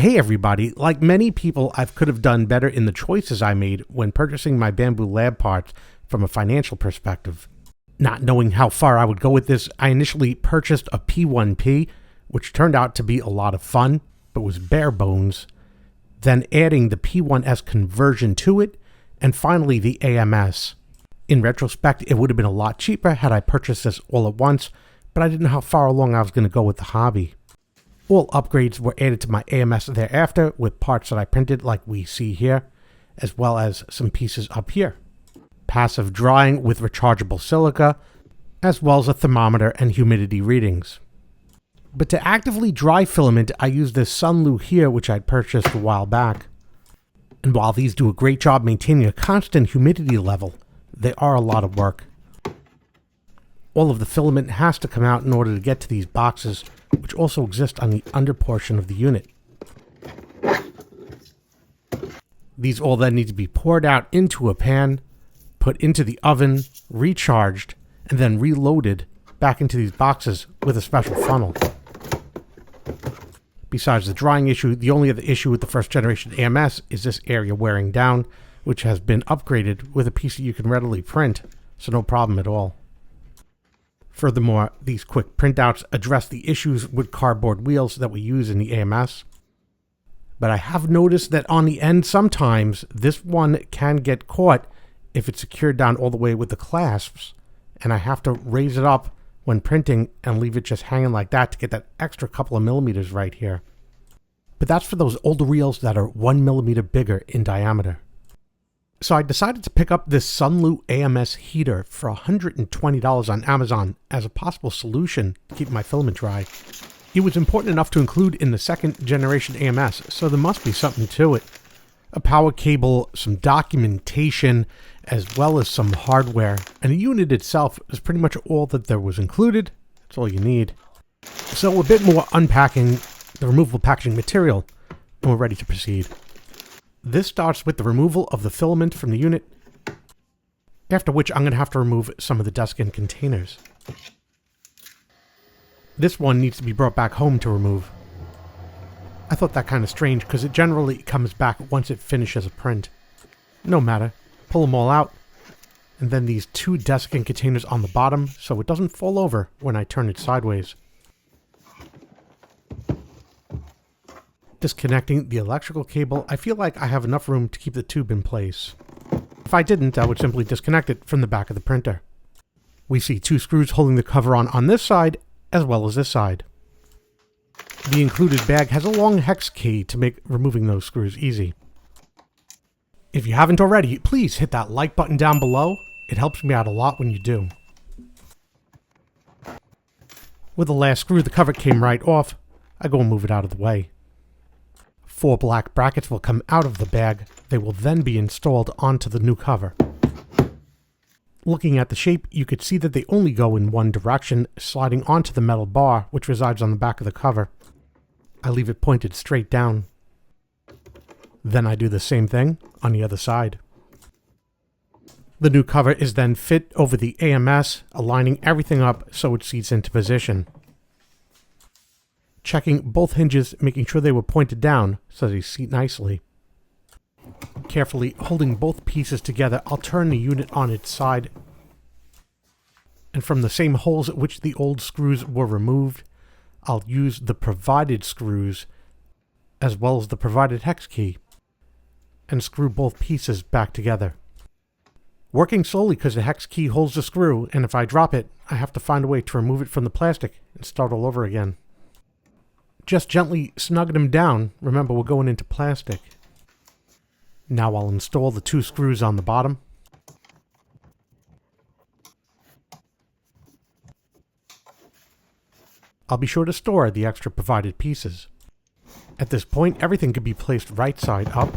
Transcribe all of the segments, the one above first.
Hey everybody, like many people, I could have done better in the choices I made when purchasing my Bambu lab parts from a financial perspective. Not knowing how far I would go with this, I initially purchased a P1P, which turned out to be a lot of fun, but was bare bones. Then adding the P1S conversion to it, and finally the AMS. In retrospect, it would have been a lot cheaper had I purchased this all at once, but I didn't know how far along I was going to go with the hobby. All upgrades were added to my AMS thereafter with parts that I printed like we see here, as well as some pieces up here. Passive drying with rechargeable silica, as well as a thermometer and humidity readings. But to actively dry filament, I use this Sunlu here, which I purchased a while back. And while these do a great job maintaining a constant humidity level, they are a lot of work. All of the filament has to come out in order to get to these boxes, which also exist on the under portion of the unit. These all then need to be poured out into a pan, put into the oven, recharged, and then reloaded back into these boxes with a special funnel. Besides the drying issue, the only other issue with the first generation AMS is this area wearing down, which has been upgraded with a piece that you can readily print, so no problem at all. Furthermore, these quick printouts address the issues with cardboard wheels that we use in the AMS. But I have noticed that on the end sometimes this one can get caught if it's secured down all the way with the clasps, and I have to raise it up when printing and leave it just hanging like that to get that extra couple of millimeters right here. But that's for those older reels that are 1 millimeter bigger in diameter. So I decided to pick up this Sunlu AMS heater for $120 on Amazon as a possible solution to keep my filament dry. It was important enough to include in the second generation AMS, so there must be something to it. A power cable, some documentation, as well as some hardware, and the unit itself is pretty much all that there was included. That's all you need. So a bit more unpacking the removable packaging material, and we're ready to proceed. This starts with the removal of the filament from the unit, after which I'm going to have to remove some of the desiccant containers. This one needs to be brought back home to remove. I thought that kind of strange because it generally comes back once it finishes a print. No matter, pull them all out, and then these two desiccant containers on the bottom so it doesn't fall over when I turn it sideways. Disconnecting the electrical cable, I feel like I have enough room to keep the tube in place. If I didn't, I would simply disconnect it from the back of the printer. We see two screws holding the cover on this side, as well as this side. The included bag has a long hex key to make removing those screws easy. If you haven't already, please hit that like button down below. It helps me out a lot when you do. With the last screw, the cover came right off. I go and move it out of the way. 4 black brackets will come out of the bag. They will then be installed onto the new cover. Looking at the shape, you could see that they only go in one direction, sliding onto the metal bar, which resides on the back of the cover. I leave it pointed straight down. Then I do the same thing on the other side. The new cover is then fit over the AMS, aligning everything up so it seats into position. Checking both hinges, making sure they were pointed down so they seat nicely. Carefully holding both pieces together, I'll turn the unit on its side. And from the same holes at which the old screws were removed, I'll use the provided screws as well as the provided hex key and screw both pieces back together. Working slowly because the hex key holds the screw, and if I drop it, I have to find a way to remove it from the plastic and start all over again. Just gently snugging them down. Remember, we're going into plastic. Now I'll install the 2 screws on the bottom. I'll be sure to store the extra provided pieces. At this point, everything can be placed right side up.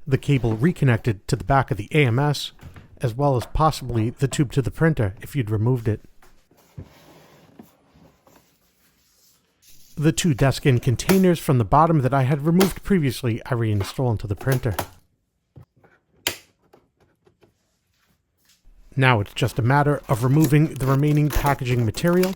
The cable reconnected to the back of the AMS, as well as possibly the tube to the printer if you'd removed it. The 2 desiccant containers from the bottom that I had removed previously, I reinstall into the printer. Now it's just a matter of removing the remaining packaging material.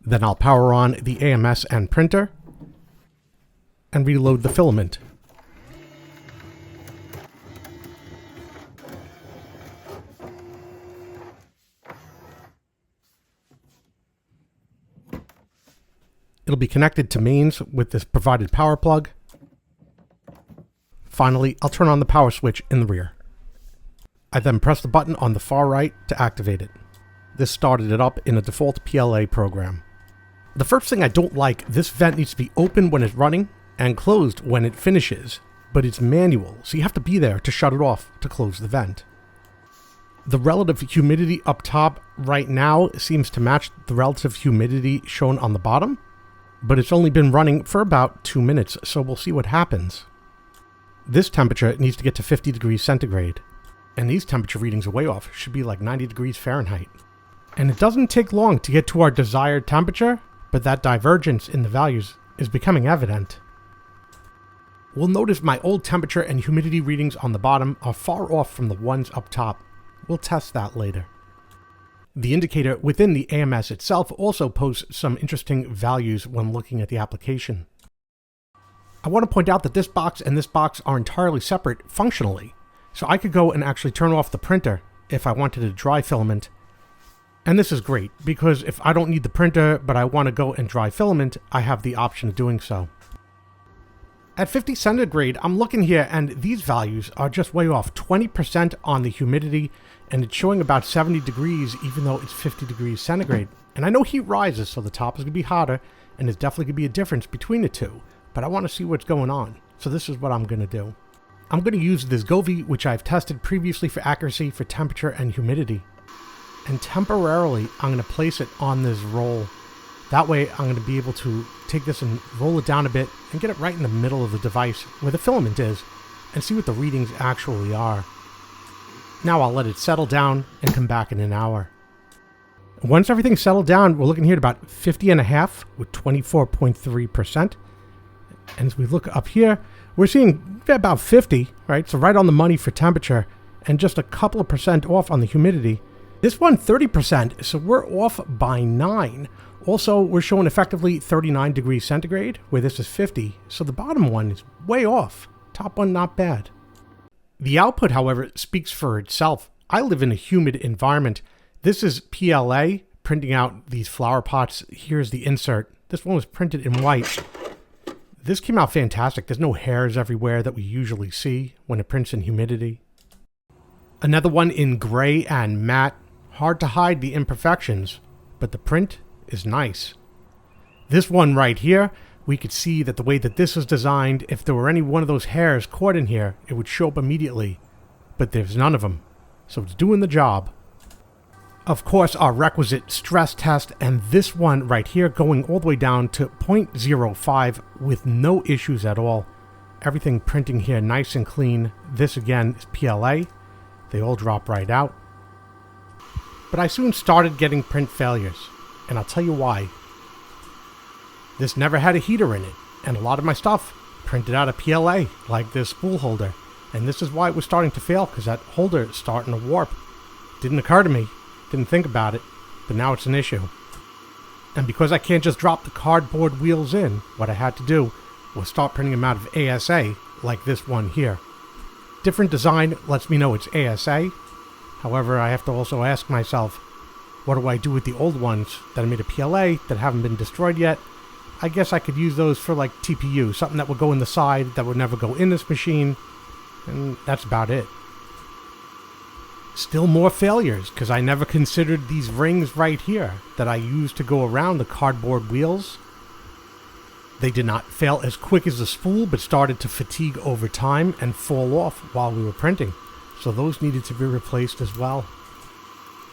Then I'll power on the AMS and printer and reload the filament. It'll be connected to mains with this provided power plug. Finally, I'll turn on the power switch in the rear. I then press the button on the far right to activate it. This started it up in a default PLA program. The first thing I don't like, this vent needs to be open when it's running and closed when it finishes, but it's manual, so you have to be there to shut it off to close the vent. The relative humidity up top right now seems to match the relative humidity shown on the bottom, but it's only been running for about 2 minutes, so we'll see what happens. This temperature needs to get to 50 degrees centigrade, and these temperature readings are way off, should be like 90 degrees Fahrenheit. And it doesn't take long to get to our desired temperature, but that divergence in the values is becoming evident. We'll notice my old temperature and humidity readings on the bottom are far off from the ones up top. We'll test that later. The indicator within the AMS itself also posts some interesting values when looking at the application. I want to point out that this box and this box are entirely separate functionally, so I could go and actually turn off the printer if I wanted to dry filament. And this is great, because if I don't need the printer but I want to go and dry filament, I have the option of doing so. At 50 centigrade, I'm looking here and these values are just way off. 20% on the humidity, and it's showing about 70 degrees even though it's 50 degrees centigrade. And I know heat rises, so the top is going to be hotter, and there's definitely going to be a difference between the two. But I want to see what's going on, so this is what I'm going to do. I'm going to use this Govee, which I've tested previously for accuracy for temperature and humidity. And temporarily, I'm going to place it on this roll. That way, I'm going to be able to take this and roll it down a bit and get it right in the middle of the device where the filament is and see what the readings actually are. Now I'll let it settle down and come back in an hour. Once everything's settled down, we're looking here at about 50.5 with 24.3%. And as we look up here, we're seeing about 50, right? So right on the money for temperature and just a couple of percent off on the humidity. This one 30%, so we're off by 9. Also, we're showing effectively 39 degrees centigrade, where this is 50, so the bottom one is way off. Top one, not bad. The output, however, speaks for itself. I live in a humid environment. This is PLA, printing out these flower pots. Here's the insert. This one was printed in white. This came out fantastic. There's no hairs everywhere that we usually see when it prints in humidity. Another one in gray and matte. Hard to hide the imperfections, but the print is nice. This one right here, we could see that the way that this is designed, if there were any one of those hairs caught in here, it would show up immediately, but there's none of them, so it's doing the job. Of course, our requisite stress test, and this one right here going all the way down to 0.05 with no issues at all. Everything printing here nice and clean. This again is PLA. They all drop right out. But I soon started getting print failures, and I'll tell you why. This never had a heater in it, and a lot of my stuff printed out of PLA, like this spool holder. And this is why it was starting to fail, because that holder is starting to warp. Didn't occur to me, didn't think about it, but now it's an issue. And because I can't just drop the cardboard wheels in, what I had to do was start printing them out of ASA, like this one here. Different design lets me know it's ASA. However, I have to also ask myself, what do I do with the old ones that are made of PLA that haven't been destroyed yet? I guess I could use those for like TPU, something that would go in the side that would never go in this machine, and that's about it. Still more failures, because I never considered these rings right here that I used to go around the cardboard wheels. They did not fail as quick as the spool, but started to fatigue over time and fall off while we were printing. So those needed to be replaced as well.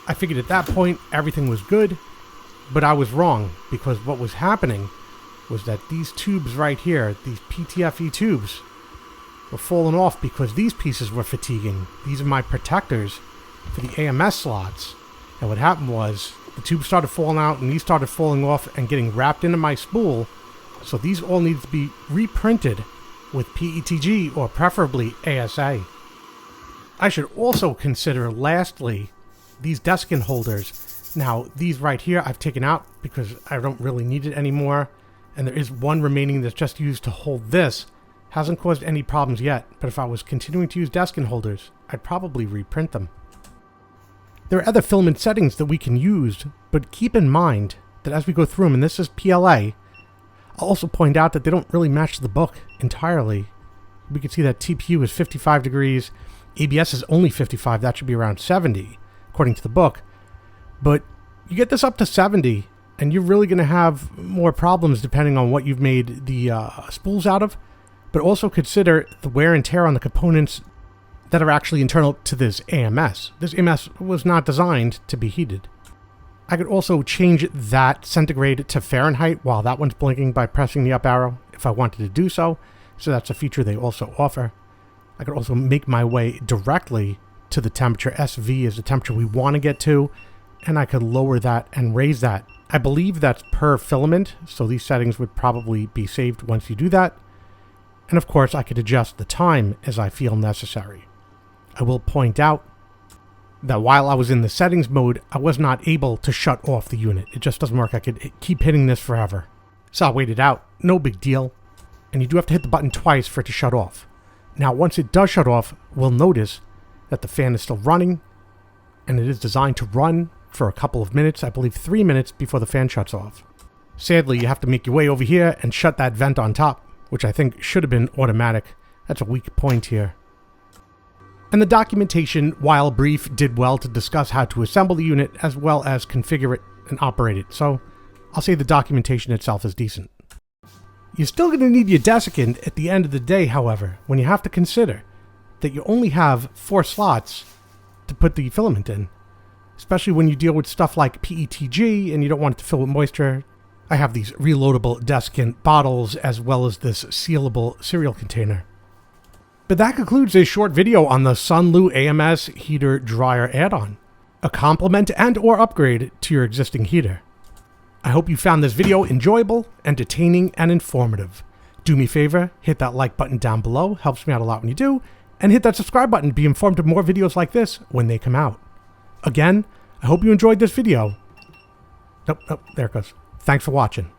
I figured at that point everything was good, but I was wrong, because what was happening was that these tubes right here, these PTFE tubes, were falling off because these pieces were fatiguing. These are my protectors for the AMS slots. And what happened was the tubes started falling out and these started falling off and getting wrapped into my spool. So these all need to be reprinted with PETG or preferably ASA. I should also consider, lastly, these desiccant holders. Now, these right here I've taken out because I don't really need it anymore. And there is one remaining that's just used to hold this. Hasn't caused any problems yet, but if I was continuing to use desking holders, I'd probably reprint them. There are other filament settings that we can use, but keep in mind that as we go through them, and this is PLA, I'll also point out that they don't really match the book entirely. We can see that TPU is 55 degrees, ABS is only 55, that should be around 70, according to the book. But you get this up to 70, and you're really going to have more problems depending on what you've made the spools out of. But also consider the wear and tear on the components that are actually internal to this AMS. This AMS was not designed to be heated. I could also change that centigrade to Fahrenheit while that one's blinking by pressing the up arrow if I wanted to do so. So that's a feature they also offer. I could also make my way directly to the temperature. SV is the temperature we want to get to, and I could lower that and raise that. I believe that's per filament, so these settings would probably be saved once you do that. And of course, I could adjust the time as I feel necessary. I will point out that while I was in the settings mode, I was not able to shut off the unit. It just doesn't work. I could keep hitting this forever. So I'll wait it out. No big deal. And you do have to hit the button twice for it to shut off. Now, once it does shut off, we'll notice that the fan is still running, and it is designed to run for a couple of minutes, I believe 3 minutes before the fan shuts off. Sadly, you have to make your way over here and shut that vent on top, which I think should have been automatic. That's a weak point here. And the documentation, while brief, did well to discuss how to assemble the unit as well as configure it and operate it, so I'll say the documentation itself is decent. You're still going to need your desiccant at the end of the day, however, when you have to consider that you only have 4 slots to put the filament in, especially when you deal with stuff like PETG and you don't want it to fill with moisture. I have these reloadable desiccant bottles as well as this sealable cereal container. But that concludes a short video on the Sunlu AMS heater dryer add-on, a complement and or upgrade to your existing heater. I hope you found this video enjoyable, entertaining, and informative. Do me a favor, hit that like button down below, helps me out a lot when you do, and hit that subscribe button to be informed of more videos like this when they come out. Again, I hope you enjoyed this video. Nope, there it goes. Thanks for watching.